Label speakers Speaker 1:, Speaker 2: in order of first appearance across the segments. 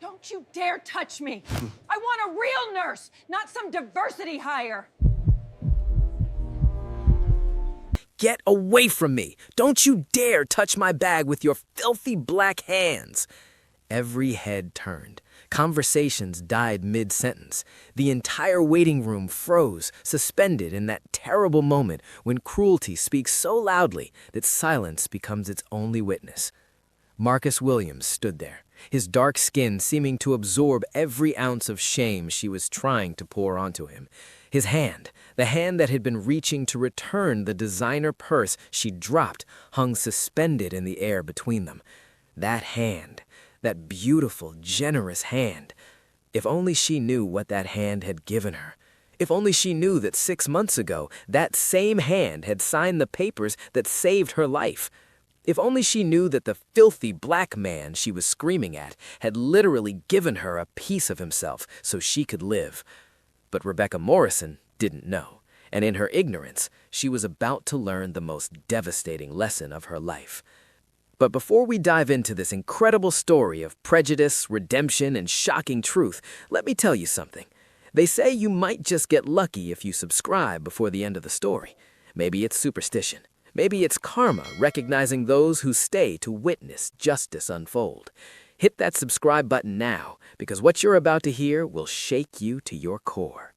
Speaker 1: Don't you dare touch me! I want a real nurse, not some diversity hire!
Speaker 2: Get away from me! Don't you dare touch my bag with your filthy black hands! Every head turned. Conversations died mid-sentence. The entire waiting room froze, suspended in that terrible moment when cruelty speaks so loudly that silence becomes its only witness. Marcus Williams stood there, his dark skin seeming to absorb every ounce of shame she was trying to pour onto him. His hand, the hand that had been reaching to return the designer purse she dropped, hung suspended in the air between them. That hand, that beautiful, generous hand. If only she knew what that hand had given her. If only she knew that 6 months ago, that same hand had signed the papers that saved her life. If only she knew that the filthy black man she was screaming at had literally given her a piece of himself so she could live. But Rebecca Morrison didn't know, and in her ignorance, she was about to learn the most devastating lesson of her life. But before we dive into this incredible story of prejudice, redemption, and shocking truth, let me tell you something. They say you might just get lucky if you subscribe before the end of the story. Maybe it's superstition. Maybe it's karma recognizing those who stay to witness justice unfold. Hit that subscribe button now, because what you're about to hear will shake you to your core.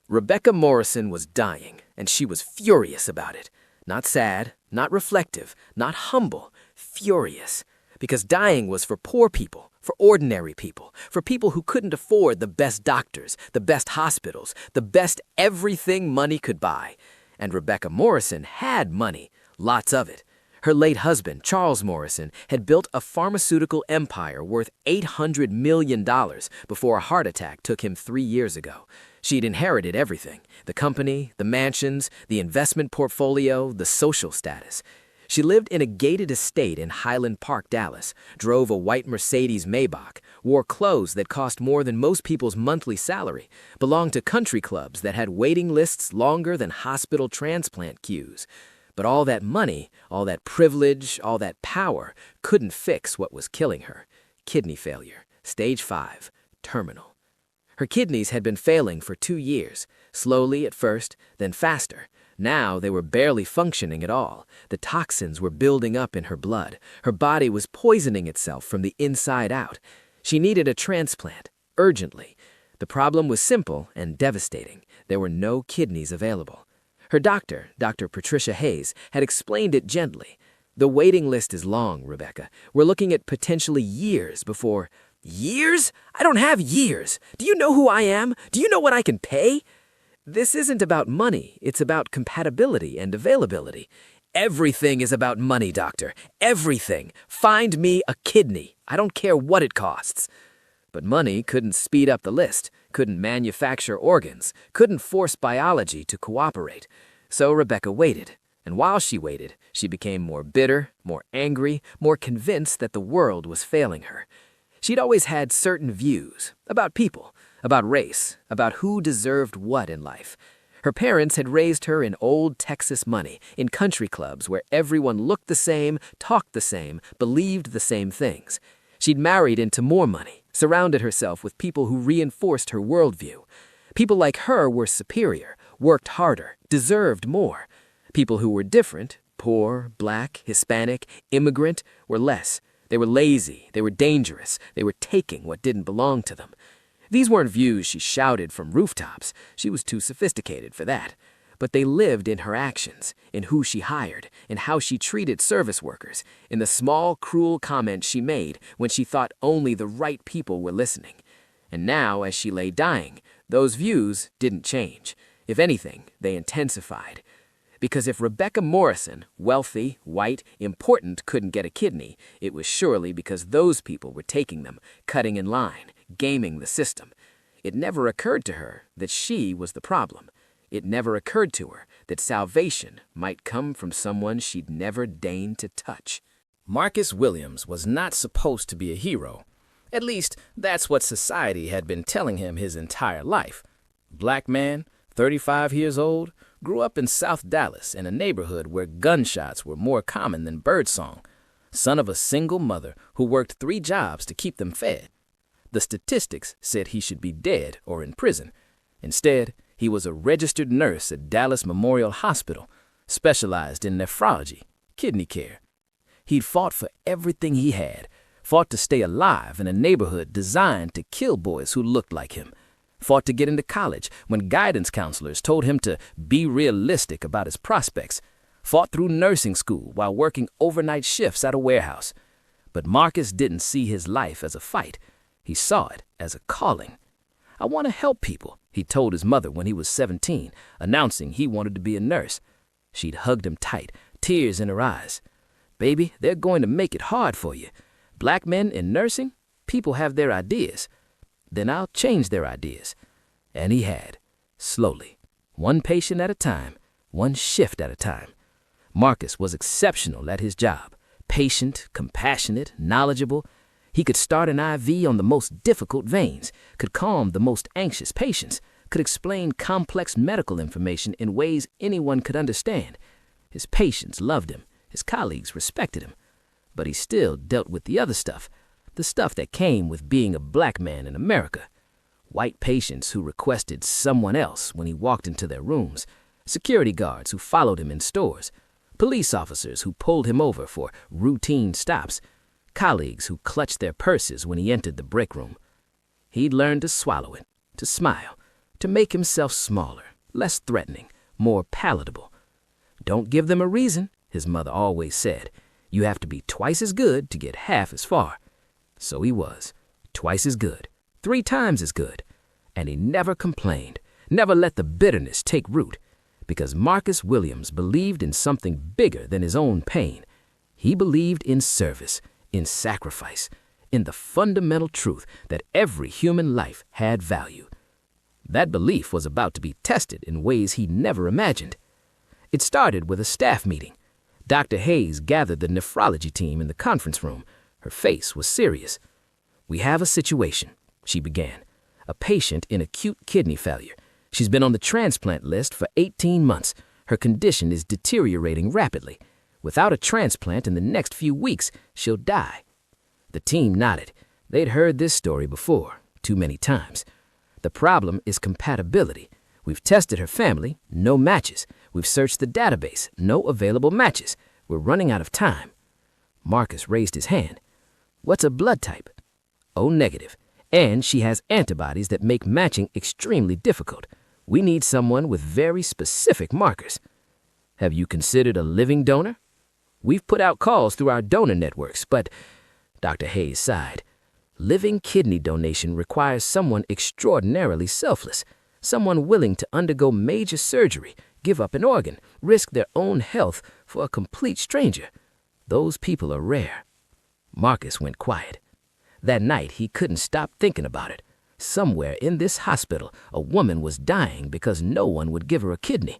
Speaker 2: Rebecca Morrison was dying, and she was furious about it. Not sad, not reflective, not humble, furious. Because dying was for poor people, for ordinary people, for people who couldn't afford the best doctors, the best hospitals, the best everything money could buy. And Rebecca Morrison had money, lots of it. Her late husband, Charles Morrison, had built a pharmaceutical empire worth $800 million before a heart attack took him 3 years ago. She'd inherited everything: the company, the mansions, the investment portfolio, the social status. She lived in a gated estate in Highland Park, Dallas, drove a white Mercedes Maybach, wore clothes that cost more than most people's monthly salary, belonged to country clubs that had waiting lists longer than hospital transplant queues. But all that money, all that privilege, all that power couldn't fix what was killing her: kidney failure, stage 5, terminal. Her kidneys had been failing for 2 years, slowly at first, then faster. Now they were barely functioning at all. The toxins were building up in her blood. Her body was poisoning itself from the inside out. She needed a transplant, urgently. The problem was simple and devastating. There were no kidneys available. Her doctor, Dr. Patricia Hayes, had explained it gently. The waiting list is long, Rebecca. We're looking at potentially years before... Years? I don't have years. Do you know who I am? Do you know what I can pay? This isn't about money. It's about compatibility and availability. Everything is about money, doctor. Everything. Find me a kidney. I don't care what it costs. But money couldn't speed up the list, couldn't manufacture organs, couldn't force biology to cooperate. So Rebecca waited. And while she waited, she became more bitter, more angry, more convinced that the world was failing her. She'd always had certain views about people, about race, about who deserved what in life. Her parents had raised her in old Texas money, in country clubs where everyone looked the same, talked the same, believed the same things. She'd married into more money, surrounded herself with people who reinforced her worldview. People like her were superior, worked harder, deserved more. People who were different, poor, black, Hispanic, immigrant, were less. They were lazy, they were dangerous, they were taking what didn't belong to them. These weren't views she shouted from rooftops. She was too sophisticated for that. But they lived in her actions, in who she hired, in how she treated service workers, in the small, cruel comments she made when she thought only the right people were listening. And now, as she lay dying, those views didn't change. If anything, they intensified. Because if Rebecca Morrison, wealthy, white, important, couldn't get a kidney, it was surely because those people were taking them, cutting in line, gaming the system. It never occurred to her that she was the problem. It never occurred to her that salvation might come from someone she'd never deigned to touch. Marcus Williams was not supposed to be a hero. At least, that's what society had been telling him his entire life. Black man, 35 years old, grew up in South Dallas in a neighborhood where gunshots were more common than birdsong.
Speaker 3: son of a single mother who worked 3 jobs to keep them fed. The statistics said he should be dead or in prison. Instead, he was a registered nurse at Dallas Memorial Hospital, specialized in nephrology, kidney care. He'd fought for everything he had, fought to stay alive in a neighborhood designed to kill boys who looked like him, fought to get into college when guidance counselors told him to be realistic about his prospects, fought through nursing school while working overnight shifts at a warehouse. But Marcus didn't see his life as a fight. He saw it as a calling. "I want to help people," he told his mother when he was 17, announcing he wanted to be a nurse. She'd hugged him tight, tears in her eyes. "Baby, they're going to make it hard for you. Black men in nursing, people have their ideas. Then I'll change their ideas." And he had, slowly, one patient at a time, one shift at a time. Marcus was exceptional at his job, patient, compassionate, knowledgeable. He could start an IV on the most difficult veins, could calm the most anxious patients, could explain complex medical information in ways anyone could understand. His patients loved him. His colleagues respected him. But he still dealt with the other stuff, the stuff that came with being a black man in America. White patients who requested someone else when he walked into their rooms, security guards who followed him in stores, police officers who pulled him over for routine stops, colleagues who clutched their purses when he entered the break room. He'd learned to swallow it, to smile, to make himself smaller, less threatening, more palatable. "Don't give them a reason," his mother always said. "You have to be twice as good to get half as far." So he was, twice as good, 3 times as good. And he never complained, never let the bitterness take root, because Marcus Williams believed in something bigger than his own pain. He believed in service, in sacrifice, in the fundamental truth that every human life had value. That belief was about to be tested in ways he never imagined. It started with a staff meeting. Dr. Hayes gathered the nephrology team in the conference room. Her face was serious. "We have a situation," she began. "A patient in acute kidney failure. She's been on the transplant list for 18 months. Her condition is deteriorating rapidly. Without a transplant in the next few weeks, she'll die." The team nodded. They'd heard this story before, too many times. "The problem is compatibility. We've tested her family, no matches. We've searched the database, no available matches. We're running out of time." Marcus raised his hand. "What's a blood type?" "O negative. And she has antibodies that make matching extremely difficult. We need someone with very specific markers." "Have you considered a living donor?" "We've put out calls through our donor networks, but," Dr. Hayes sighed, "living kidney donation requires someone extraordinarily selfless, someone willing to undergo major surgery, give up an organ, risk their own health for a complete stranger. Those people are rare." Marcus went quiet. That night, he couldn't stop thinking about it. Somewhere in this hospital, a woman was dying because no one would give her a kidney.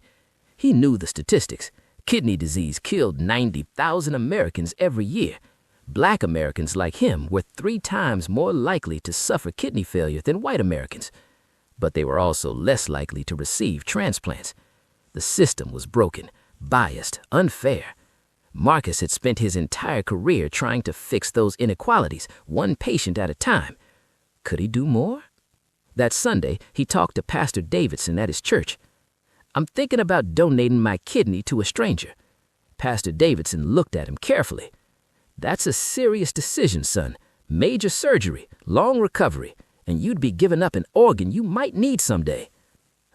Speaker 3: He knew the statistics. Kidney disease killed 90,000 Americans every year. Black Americans like him were 3 times more likely to suffer kidney failure than white Americans. But they were also less likely to receive transplants. The system was broken, biased, unfair. Marcus had spent his entire career trying to fix those inequalities, one patient at a time. Could he do more? That Sunday, he talked to Pastor Davidson at his church. "I'm thinking about donating my kidney to a stranger." Pastor Davidson looked at him carefully. "That's a serious decision, son. Major surgery, long recovery, and you'd be giving up an organ you might need someday."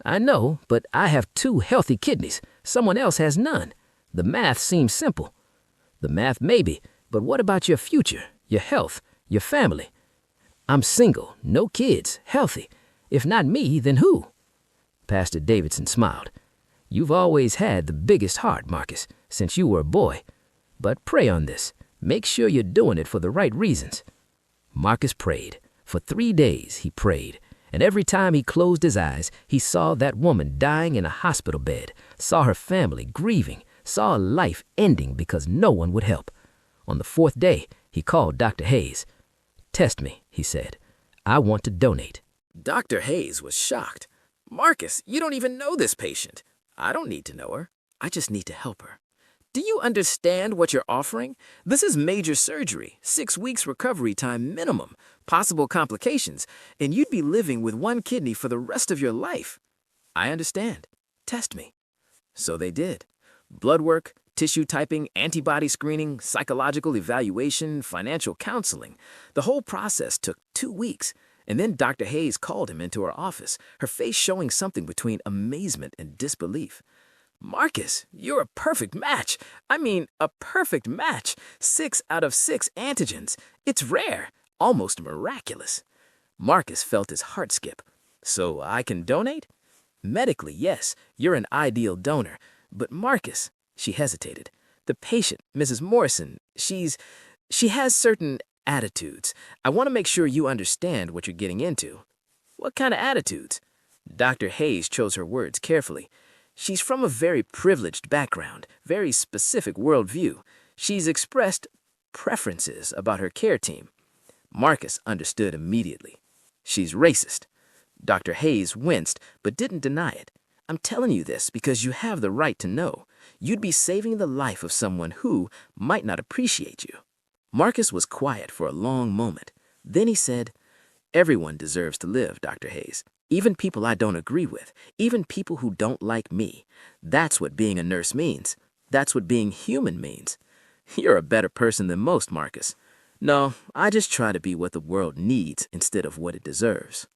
Speaker 3: "I know, but I have 2 healthy kidneys. Someone else has none. The math seems simple." "The math maybe, but what about your future, your health, your family?" "I'm single, no kids, healthy. If not me, then who?" Pastor Davidson smiled. "You've always had the biggest heart, Marcus, since you were a boy. But pray on this. Make sure you're doing it for the right reasons." Marcus prayed. For 3 days he prayed, and every time he closed his eyes, he saw that woman dying in a hospital bed, saw her family grieving, saw a life ending because no one would help. On the 4th day, he called Dr. Hayes. "Test me," he said. "I want to donate."
Speaker 2: Dr. Hayes was shocked. "Marcus, you don't even know this patient." "I don't need to know her. I just need to help her." Do you understand what you're offering? This is major surgery, 6 weeks recovery time minimum, possible complications, and you'd be living with one kidney for the rest of your life. I understand. Test me. So they did. Blood work, tissue typing, antibody screening, psychological evaluation, financial counseling. The whole process took 2 weeks. And then Dr. Hayes called him into her office, her face showing something between amazement and disbelief. Marcus, you're a perfect match. I mean, a perfect match. 6 out of 6 antigens. It's rare, almost miraculous. Marcus felt his heart skip. So I can donate? Medically, yes, you're an ideal donor. But Marcus, she hesitated. The patient, Mrs. Morrison, she has certain attitudes. I want to make sure you understand what you're getting into. What kind of attitudes? Dr. Hayes chose her words carefully. She's from a very privileged background, very specific worldview. She's expressed preferences about her care team. Marcus understood immediately. She's racist. Dr. Hayes winced, but didn't deny it. I'm telling you this because you have the right to know. You'd be saving the life of someone who might not appreciate you. Marcus was quiet for a long moment. Then he said, "Everyone deserves to live, Dr. Hayes. Even people I don't agree with. Even people who don't like me. That's what being a nurse means. That's what being human means. You're a better person than most, Marcus. No, I just try to be what the world needs instead of what it deserves."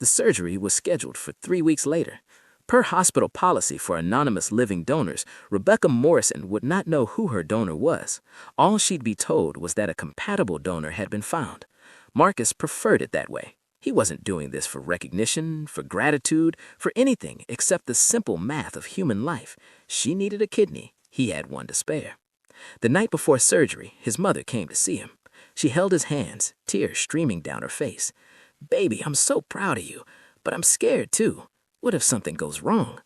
Speaker 2: The surgery was scheduled for 3 weeks later. Per hospital policy for anonymous living donors, Rebecca Morrison would not know who her donor was. All she'd be told was that a compatible donor had been found. Marcus preferred it that way. He wasn't doing this for recognition, for gratitude, for anything except the simple math of human life. She needed a kidney. He had one to spare. The night before surgery, his mother came to see him. She held his hands, tears streaming down her face. "Baby, I'm so proud of you, but I'm scared too. What if something goes wrong?"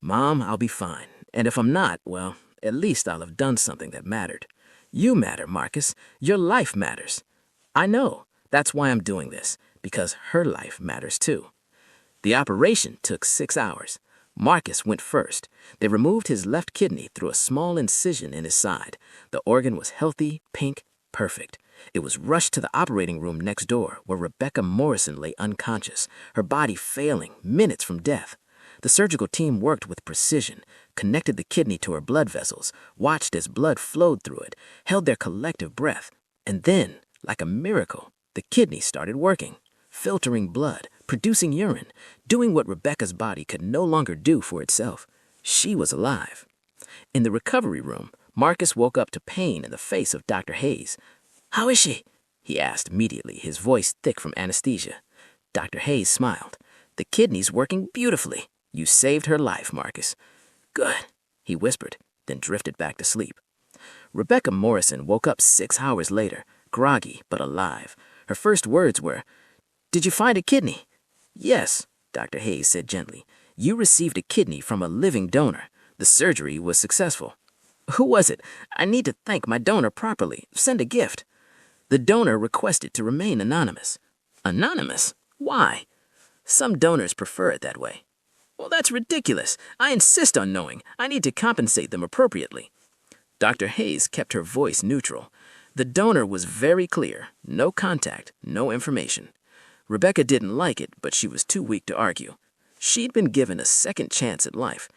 Speaker 2: "Mom, I'll be fine. And if I'm not, well, at least I'll have done something that mattered. You matter, Marcus. Your life matters." "I know. That's why I'm doing this, because her life matters too." The operation took 6 hours. Marcus went first. They removed his left kidney through a small incision in his side. The organ was healthy, pink, perfect. It was rushed to the operating room next door, where Rebecca Morrison lay unconscious, her body failing minutes from death. The surgical team worked with precision, connected the kidney to her blood vessels, watched as blood flowed through it, held their collective breath, and then, like a miracle, the kidney started working, filtering blood, producing urine, doing what Rebecca's body could no longer do for itself. She was alive. In the recovery room, Marcus woke up to pain in the face of Dr. Hayes. "How is she?" he asked immediately, his voice thick from anesthesia. Dr. Hayes smiled. "The kidney's working beautifully. You saved her life, Marcus." "Good," he whispered, then drifted back to sleep. Rebecca Morrison woke up 6 hours later, groggy but alive. Her first words were, "Did you find a kidney?" "Yes," Dr. Hayes said gently. "You received a kidney from a living donor. The surgery was successful." "Who was it? I need to thank my donor properly. Send a gift." The donor requested to remain anonymous. "Anonymous? Why?" "Some donors prefer it that way." "Well, that's ridiculous. I insist on knowing. I need to compensate them appropriately." Dr. Hayes kept her voice neutral. The donor was very clear. No contact, no information. Rebecca didn't like it, but she was too weak to argue. She'd been given a second chance at life.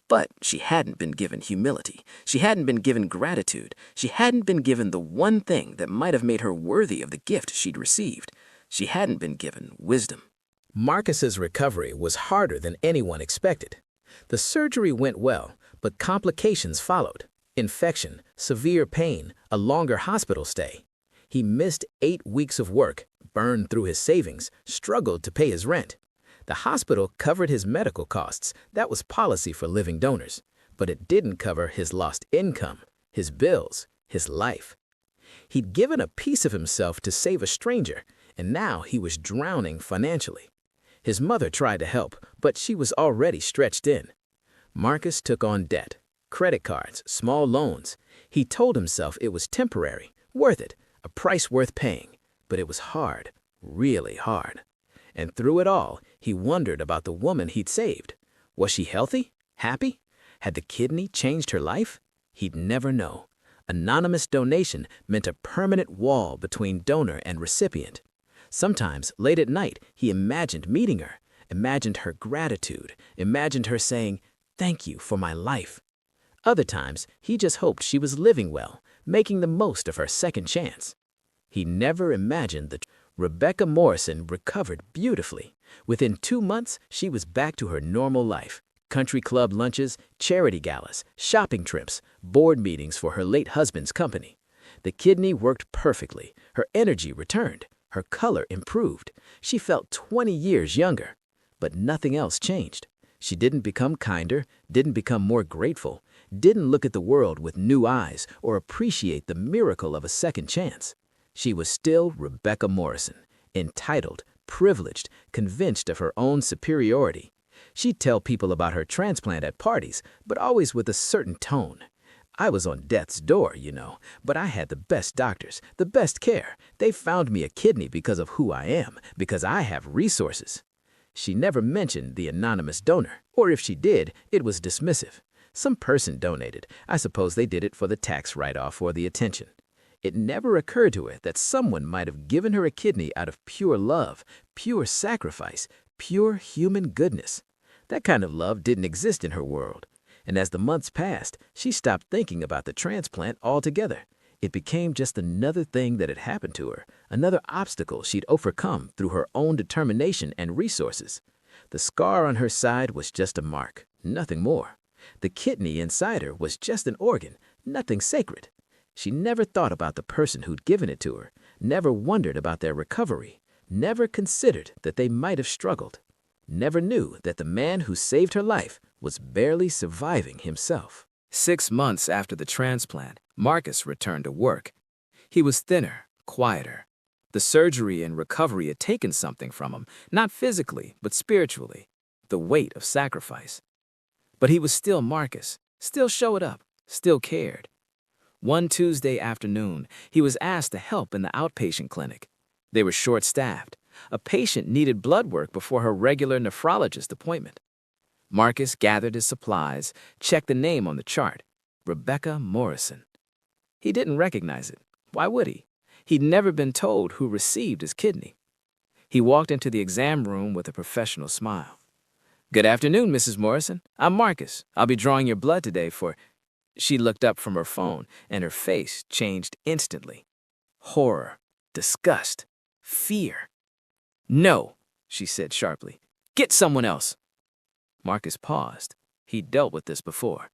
Speaker 2: But she hadn't been given humility. She hadn't been given gratitude. She hadn't been given the one thing that might have made her worthy of the gift she'd received. She hadn't been given wisdom.
Speaker 3: Marcus's recovery was harder than anyone expected. The surgery went well, but complications followed. Infection, severe pain, a longer hospital stay. He missed 8 weeks of work, burned through his savings, struggled to pay his rent. The hospital covered his medical costs. That was policy for living donors. But it didn't cover his lost income, his bills, his life. He'd given a piece of himself to save a stranger, and now he was drowning financially. His mother tried to help, but she was already stretched in. Marcus took on debt, credit cards, small loans. He told himself it was temporary, worth it, a price worth paying. But it was hard, really hard. And through it all, he wondered about the woman he'd saved. Was she healthy? Happy? Had the kidney changed her life? He'd never know. Anonymous donation meant a permanent wall between donor and recipient. Sometimes, late at night, he imagined meeting her, imagined her gratitude, imagined her saying, "Thank you for my life." Other times, he just hoped she was living well, making the most of her second chance. He never imagined that Rebecca Morrison recovered beautifully. Within 2 months, she was back to her normal life. Country club lunches, charity galas, shopping trips, board meetings for her late husband's company. The kidney worked perfectly. Her energy returned. Her color improved. She felt 20 years younger. But nothing else changed. She didn't become kinder, didn't become more grateful, didn't look at the world with new eyes or appreciate the miracle of a second chance. She was still Rebecca Morrison, entitled, privileged, convinced of her own superiority. She'd tell people about her transplant at parties, but always with a certain tone. "I was on death's door, you know, but I had the best doctors, the best care. They found me a kidney because of who I am, because I have resources." She never mentioned the anonymous donor, or if she did, it was dismissive. Some person donated. I suppose they did it for the tax write-off or the attention. It never occurred to her that someone might have given her a kidney out of pure love, pure sacrifice, pure human goodness. That kind of love didn't exist in her world. And as the months passed, she stopped thinking about the transplant altogether. It became just another thing that had happened to her, another obstacle she'd overcome through her own determination and resources. The scar on her side was just a mark, nothing more. The kidney inside her was just an organ, nothing sacred. She never thought about the person who'd given it to her, never wondered about their recovery, never considered that they might have struggled, never knew that the man who saved her life was barely surviving himself.
Speaker 2: 6 months after the transplant, Marcus returned to work. He was thinner, quieter. The surgery and recovery had taken something from him, not physically, but spiritually, the weight of sacrifice. But he was still Marcus, still showed up, still cared. One Tuesday afternoon, he was asked to help in the outpatient clinic. They were short-staffed. A patient needed blood work before her regular nephrologist appointment. Marcus gathered his supplies, checked the name on the chart, Rebecca Morrison. He didn't recognize it. Why would he? He'd never been told who received his kidney. He walked into the exam room with a professional smile. "Good afternoon, Mrs. Morrison. I'm Marcus. I'll be drawing your blood today for—" She looked up from her phone, and her face changed instantly. Horror, disgust, fear. "No," she said sharply. "Get someone else." Marcus paused. He'd dealt with this before.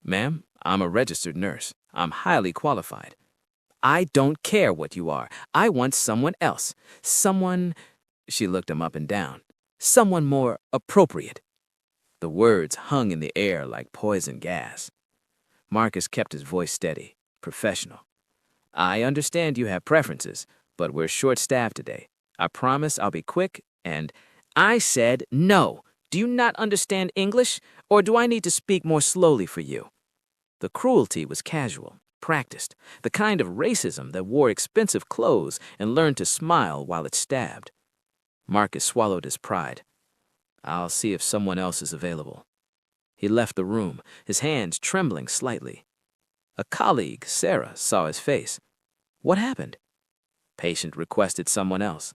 Speaker 2: "Ma'am, I'm a registered nurse. I'm highly qualified." "I don't care what you are. I want someone else. Someone—" She looked him up and down. "Someone more appropriate." The words hung in the air like poison gas. Marcus kept his voice steady, professional. "I understand you have preferences, but we're short-staffed today. I promise I'll be quick and—" "I said no. Do you not understand English, or do I need to speak more slowly for you?" The cruelty was casual, practiced, the kind of racism that wore expensive clothes and learned to smile while it stabbed. Marcus swallowed his pride. "I'll see if someone else is available." He left the room, his hands trembling slightly. A colleague, Sarah, saw his face. "What happened?" "Patient requested someone else."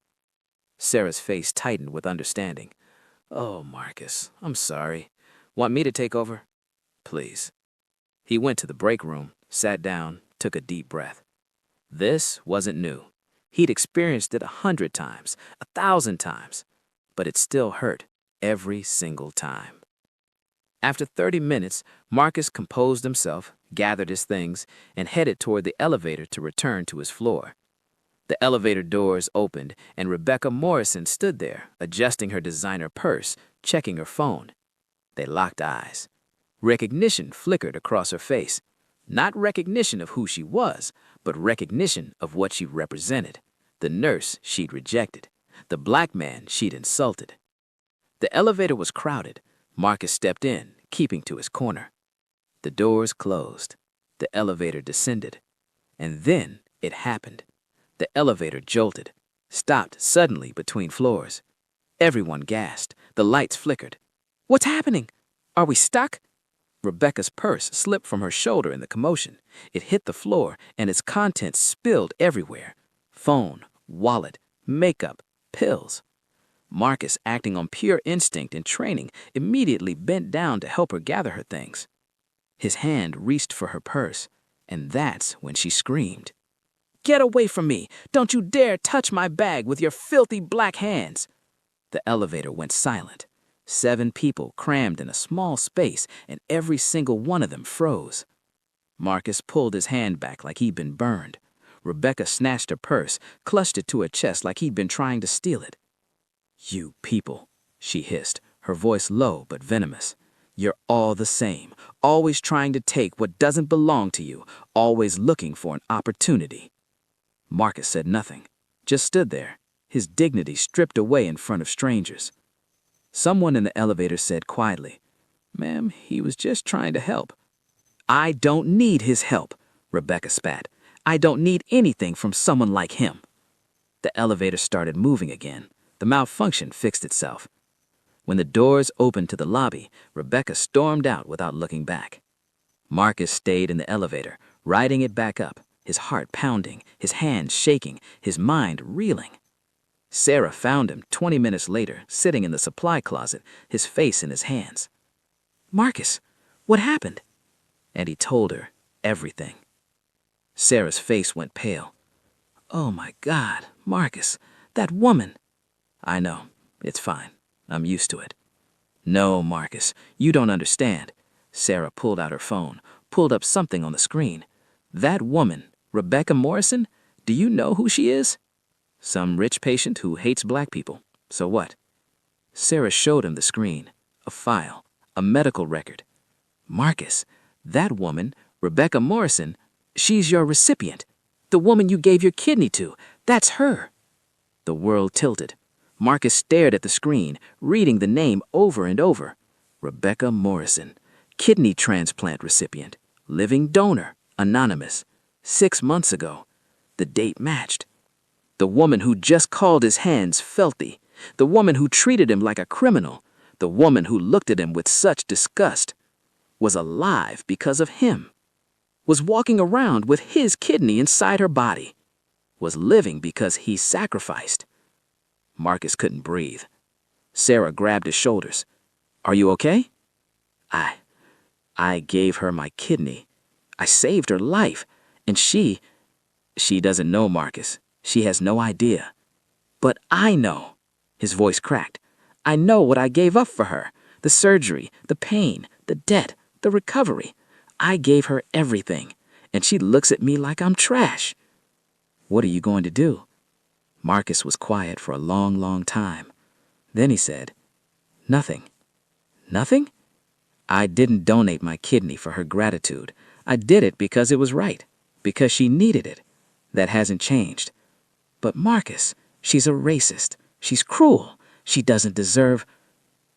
Speaker 2: Sarah's face tightened with understanding. "Oh, Marcus, I'm sorry. Want me to take over?" "Please." He went to the break room, sat down, took a deep breath. This wasn't new. He'd experienced it 100 times, 1,000 times, but it still hurt every single time. After 30 minutes, Marcus composed himself, gathered his things, and headed toward the elevator to return to his floor. The elevator doors opened, and Rebecca Morrison stood there, adjusting her designer purse, checking her phone. They locked eyes. Recognition flickered across her face. Not recognition of who she was, but recognition of what she represented. The nurse she'd rejected. The black man she'd insulted. The elevator was crowded. Marcus stepped in, keeping to his corner. The doors closed. The elevator descended. And then it happened. The elevator jolted, stopped suddenly between floors. Everyone gasped. The lights flickered. "What's happening? Are we stuck?" Rebecca's purse slipped from her shoulder in the commotion. It hit the floor, and its contents spilled everywhere. Phone, wallet, makeup, pills. Marcus, acting on pure instinct and training, immediately bent down to help her gather her things. His hand reached for her purse, and that's when she screamed. "Get away from me! Don't you dare touch my bag with your filthy black hands!" The elevator went silent. 7 people crammed in a small space, and every single one of them froze. Marcus pulled his hand back like he'd been burned. Rebecca snatched her purse, clutched it to her chest like he'd been trying to steal it. "You people," she hissed, her voice low but venomous. "You're all the same, always trying to take what doesn't belong to you, always looking for an opportunity." Marcus said nothing, just stood there, his dignity stripped away in front of strangers. Someone in the elevator said quietly, "Ma'am, he was just trying to help." "I don't need his help," Rebecca spat. "I don't need anything from someone like him." The elevator started moving again. The malfunction fixed itself. When the doors opened to the lobby, Rebecca stormed out without looking back. Marcus stayed in the elevator, riding it back up, his heart pounding, his hands shaking, his mind reeling. Sarah found him 20 minutes later, sitting in the supply closet, his face in his hands. "Marcus, what happened?" And he told her everything. Sarah's face went pale. "Oh my God, Marcus, that woman." "I know, it's fine. I'm used to it." "No, Marcus, you don't understand." Sarah pulled out her phone, pulled up something on the screen. "That woman, Rebecca Morrison, do you know who she is?" "Some rich patient who hates black people. So what?" Sarah showed him the screen, a file, a medical record. "Marcus, that woman, Rebecca Morrison, she's your recipient. The woman you gave your kidney to, that's her." The world tilted. Marcus stared at the screen, reading the name over and over. Rebecca Morrison, kidney transplant recipient, living donor, anonymous, 6 months ago. The date matched. The woman who just called his hands filthy, the woman who treated him like a criminal, the woman who looked at him with such disgust, was alive because of him, was walking around with his kidney inside her body, was living because he sacrificed. Marcus couldn't breathe. Sarah grabbed his shoulders. "Are you okay?" I gave her my kidney. I saved her life, and she doesn't know, Marcus. She has no idea. But I know." His voice cracked. "I know what I gave up for her. The surgery, the pain, the debt, the recovery. I gave her everything, and she looks at me like I'm trash." "What are you going to do?" Marcus was quiet for a long, long time. Then he said, "Nothing." "Nothing?" "I didn't donate my kidney for her gratitude. I did it because it was right, because she needed it. That hasn't changed. But Marcus, she's a racist. She's cruel. She doesn't deserve—"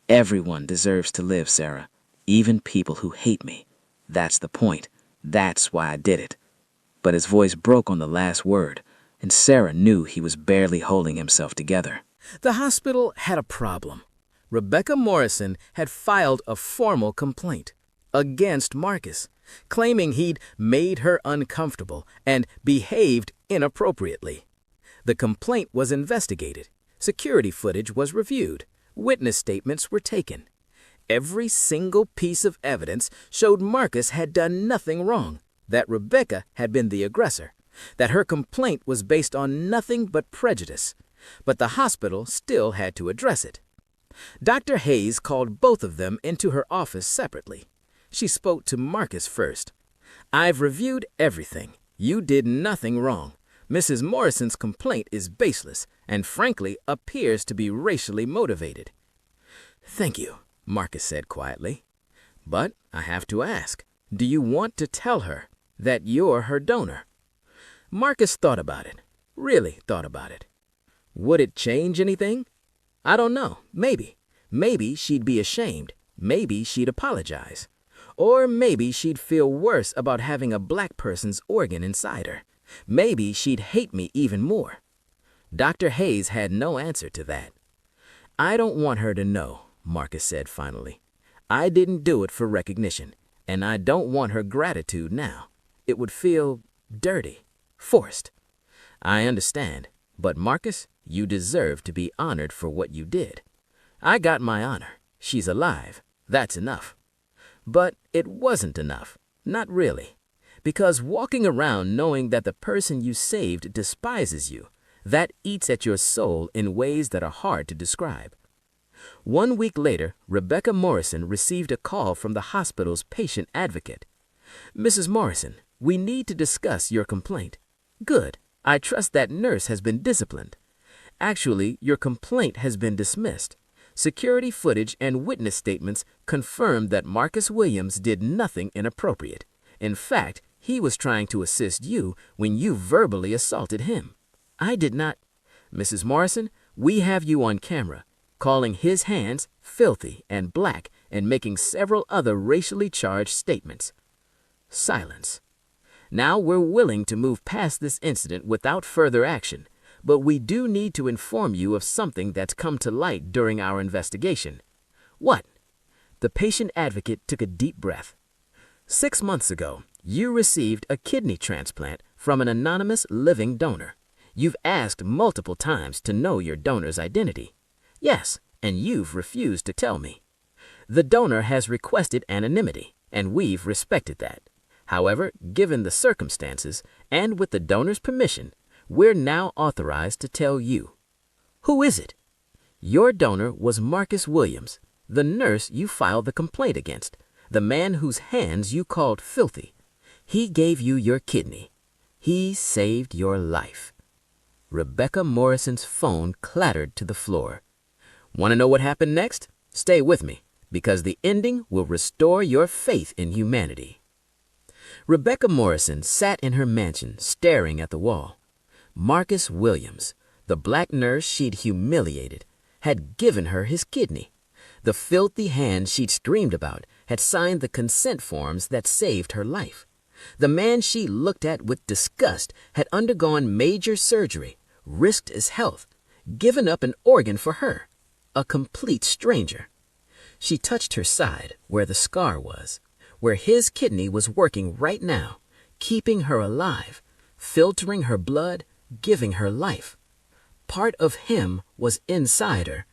Speaker 2: "Everyone deserves to live, Sarah, even people who hate me. That's the point. That's why I did it." But his voice broke on the last word, and Sarah knew he was barely holding himself together.
Speaker 3: The hospital had a problem. Rebecca Morrison had filed a formal complaint against Marcus, claiming he'd made her uncomfortable and behaved inappropriately. The complaint was investigated. Security footage was reviewed. Witness statements were taken. Every single piece of evidence showed Marcus had done nothing wrong, that Rebecca had been the aggressor, that her complaint was based on nothing but prejudice. But the hospital still had to address it. Dr. Hayes called both of them into her office separately. She spoke to Marcus first. "I've reviewed everything. You did nothing wrong. Mrs. Morrison's complaint is baseless and frankly appears to be racially motivated." "Thank you," Marcus said quietly. "But I have to ask, do you want to tell her that you're her donor?" Marcus thought about it, really thought about it. Would it change anything? I don't know, maybe. Maybe she'd be ashamed. Maybe she'd apologize. Or maybe she'd feel worse about having a black person's organ inside her. Maybe she'd hate me even more. Dr. Hayes had no answer to that. "I don't want her to know," Marcus said finally. "I didn't do it for recognition. and I don't want her gratitude now. It would feel dirty, forced. I understand, but Marcus, you deserve to be honored for what you did. I got my honor. She's alive. That's enough. But it wasn't enough. Not really. Because walking around knowing that the person you saved despises you, that eats at your soul in ways that are hard to describe. 1 week later, Rebecca Morrison received a call from the hospital's patient advocate. "Mrs. Morrison, we need to discuss your complaint." "Good. I trust that nurse has been disciplined." "Actually, your complaint has been dismissed. Security footage and witness statements confirm that Marcus Williams did nothing inappropriate. In fact, he was trying to assist you when you verbally assaulted him." "I did not." "Mrs. Morrison, we have you on camera, calling his hands filthy and black and making several other racially charged statements." Silence. "Now we're willing to move past this incident without further action, but we do need to inform you of something that's come to light during our investigation." "What?" The patient advocate took a deep breath. 6 months ago, you received a kidney transplant from an anonymous living donor. You've asked multiple times to know your donor's identity. "Yes, and you've refused to tell me." "The donor has requested anonymity, and we've respected that. However, given the circumstances, and with the donor's permission, we're now authorized to tell you." "Who is it?" "Your donor was Marcus Williams, the nurse you filed the complaint against, the man whose hands you called filthy. He gave you your kidney. He saved your life." Rebecca Morrison's phone clattered to the floor. Want to know what happened next? Stay with me, because the ending will restore your faith in humanity. Rebecca Morrison sat in her mansion staring at the wall. Marcus Williams, the black nurse she'd humiliated, had given her his kidney. The filthy hand she'd screamed about had signed the consent forms that saved her life. The man she looked at with disgust had undergone major surgery, risked his health, given up an organ for her. A complete stranger. She touched her side where the scar was, where his kidney was working right now, keeping her alive, filtering her blood, giving her life. Part of him was inside her.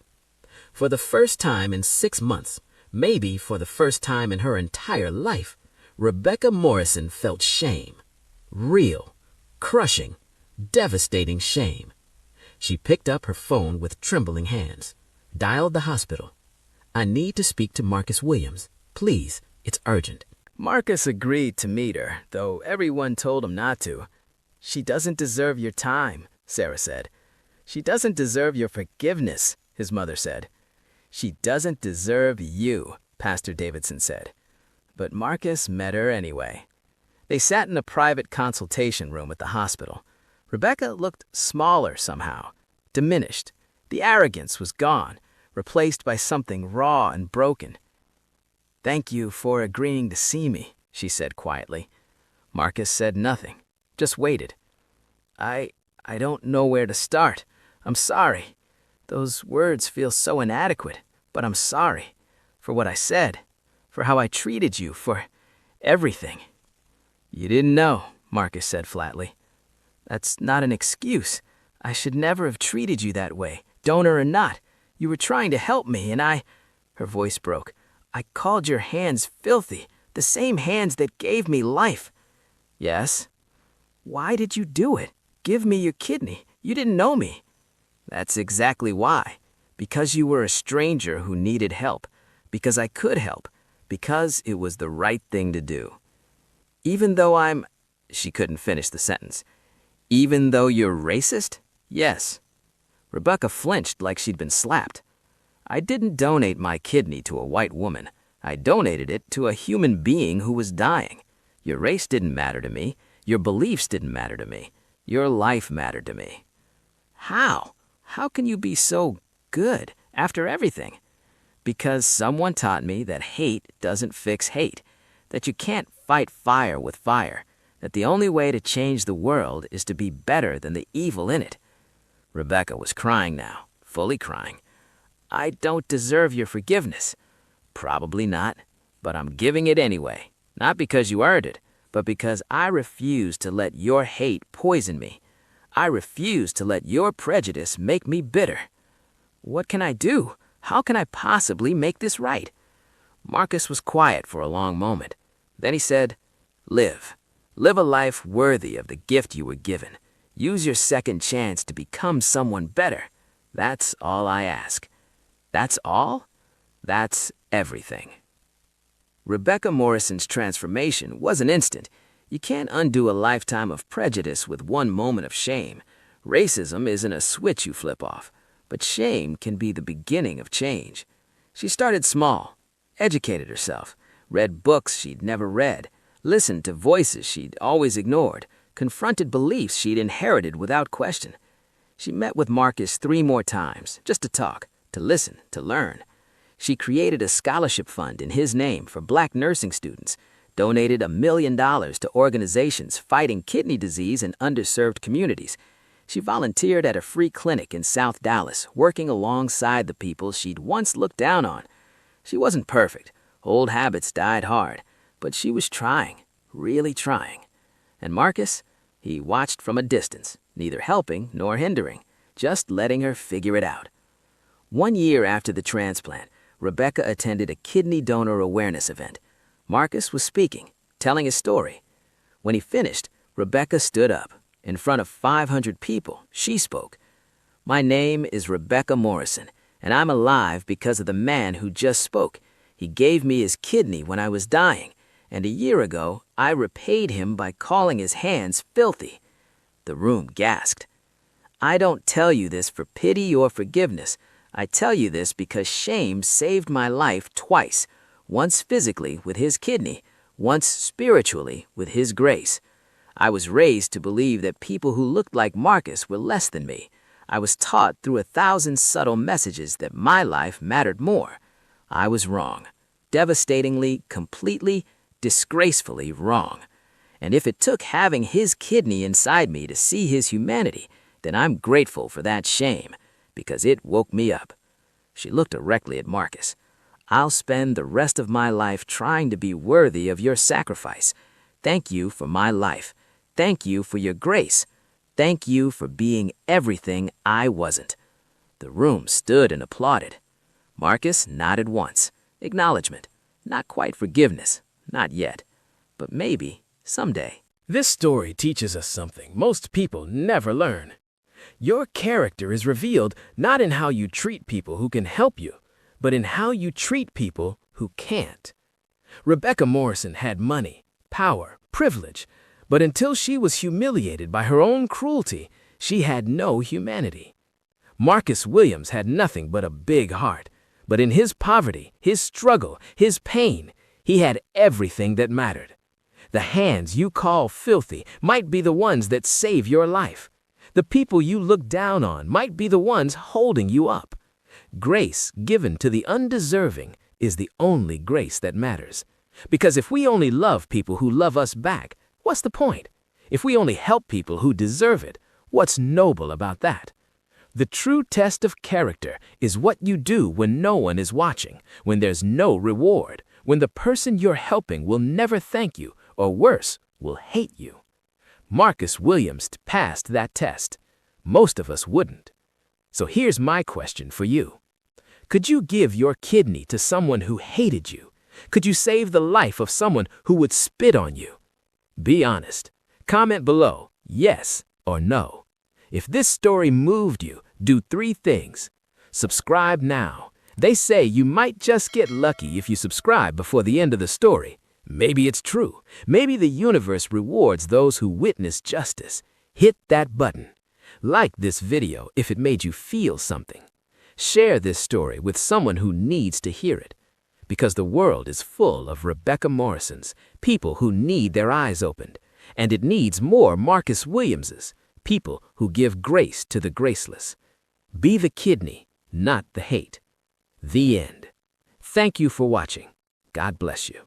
Speaker 3: For the first time in 6 months, maybe for the first time in her entire life, Rebecca Morrison felt shame. Real, crushing, devastating shame. She picked up her phone with trembling hands, dialed the hospital. "I need to speak to Marcus Williams. Please, it's urgent."
Speaker 2: Marcus agreed to meet her, though everyone told him not to. "She doesn't deserve your time," Sarah said. "She doesn't deserve your forgiveness," his mother said. "She doesn't deserve you," Pastor Davidson said. But Marcus met her anyway. They sat in a private consultation room at the hospital. Rebecca looked smaller somehow, diminished. The arrogance was gone, replaced by something raw and broken. "Thank you for agreeing to see me," she said quietly. Marcus said nothing, just waited. I don't know where to start. I'm sorry. Those words feel so inadequate, but I'm sorry for what I said, for how I treated you, for everything." "You didn't know," Marcus said flatly. "That's not an excuse. I should never have treated you that way, donor or not. You were trying to help me, and Her voice broke. "I called your hands filthy, the same hands that gave me life." "Yes." "Why did you do it? Give me your kidney. You didn't know me." "That's exactly why. Because you were a stranger who needed help. Because I could help. Because it was the right thing to do. Even though I'm—" She couldn't finish the sentence. "Even though you're racist? Yes." Rebecca flinched like she'd been slapped. "I didn't donate my kidney to a white woman. I donated it to a human being who was dying. Your race didn't matter to me. Your beliefs didn't matter to me. Your life mattered to me." "How? How can you be so good after everything?" "Because someone taught me that hate doesn't fix hate, that you can't fight fire with fire, that the only way to change the world is to be better than the evil in it." Rebecca was crying now, fully crying. "I don't deserve your forgiveness." "Probably not, but I'm giving it anyway. Not because you earned it, but because I refuse to let your hate poison me. I refuse to let your prejudice make me bitter. What can I do? How can I possibly make this right? Marcus was quiet for a long moment. Then he said, Live. Live a life worthy of the gift you were given. Use your second chance to become someone better. That's all I ask. That's all? That's everything. Rebecca Morrison's transformation wasn't instant. You can't undo a lifetime of prejudice with one moment of shame. Racism isn't a switch you flip off, but shame can be the beginning of change. She started small, educated herself, read books she'd never read, listened to voices she'd always ignored, confronted beliefs she'd inherited without question. She met with Marcus 3 more times, just to talk, to listen, to learn. She created a scholarship fund in his name for Black nursing students, donated $1 million to organizations fighting kidney disease in underserved communities. She volunteered at a free clinic in South Dallas, working alongside the people she'd once looked down on. She wasn't perfect. Old habits died hard, but she was trying, really trying. And Marcus, he watched from a distance, neither helping nor hindering, just letting her figure it out. 1 year after the transplant, Rebecca attended a kidney donor awareness event. Marcus was speaking, telling his story. When he finished, Rebecca stood up. In front of 500 people, she spoke. My name is Rebecca Morrison, and I'm alive because of the man who just spoke. He gave me his kidney when I was dying, and a year ago, I repaid him by calling his hands filthy. The room gasped. I don't tell you this for pity or forgiveness. I tell you this because shame saved my life twice, once physically with his kidney, once spiritually with his grace. I was raised to believe that people who looked like Marcus were less than me. I was taught through 1,000 subtle messages that my life mattered more. I was wrong. Devastatingly, completely, disgracefully wrong. And if it took having his kidney inside me to see his humanity, then I'm grateful for that shame, because it woke me up. She looked directly at Marcus. I'll spend the rest of my life trying to be worthy of your sacrifice. Thank you for my life. Thank you for your grace. Thank you for being everything I wasn't. The room stood and applauded. Marcus nodded once. Acknowledgement. Not quite forgiveness. Not yet. But maybe someday.
Speaker 3: This story teaches us something most people never learn. Your character is revealed not in how you treat people who can help you, but in how you treat people who can't. Rebecca Morrison had money, power, privilege, but until she was humiliated by her own cruelty, she had no humanity. Marcus Williams had nothing but a big heart, but in his poverty, his struggle, his pain, he had everything that mattered. The hands you call filthy might be the ones that save your life. The people you look down on might be the ones holding you up. Grace given to the undeserving is the only grace that matters. Because if we only love people who love us back, what's the point? If we only help people who deserve it, what's noble about that? The true test of character is what you do when no one is watching, when there's no reward, when the person you're helping will never thank you, or worse, will hate you. Marcus Williams passed that test. Most of us wouldn't. So here's my question for you. Could you give your kidney to someone who hated you? Could you save the life of someone who would spit on you? Be honest. Comment below, yes or no. If this story moved you, do 3 things. Subscribe now. They say you might just get lucky if you subscribe before the end of the story. Maybe it's true. Maybe the universe rewards those who witness justice. Hit that button. Like this video if it made you feel something. Share this story with someone who needs to hear it. Because the world is full of Rebecca Morrisons, people who need their eyes opened. And it needs more Marcus Williamses, people who give grace to the graceless. Be the kidney, not the hate. The end. Thank you for watching. God bless you.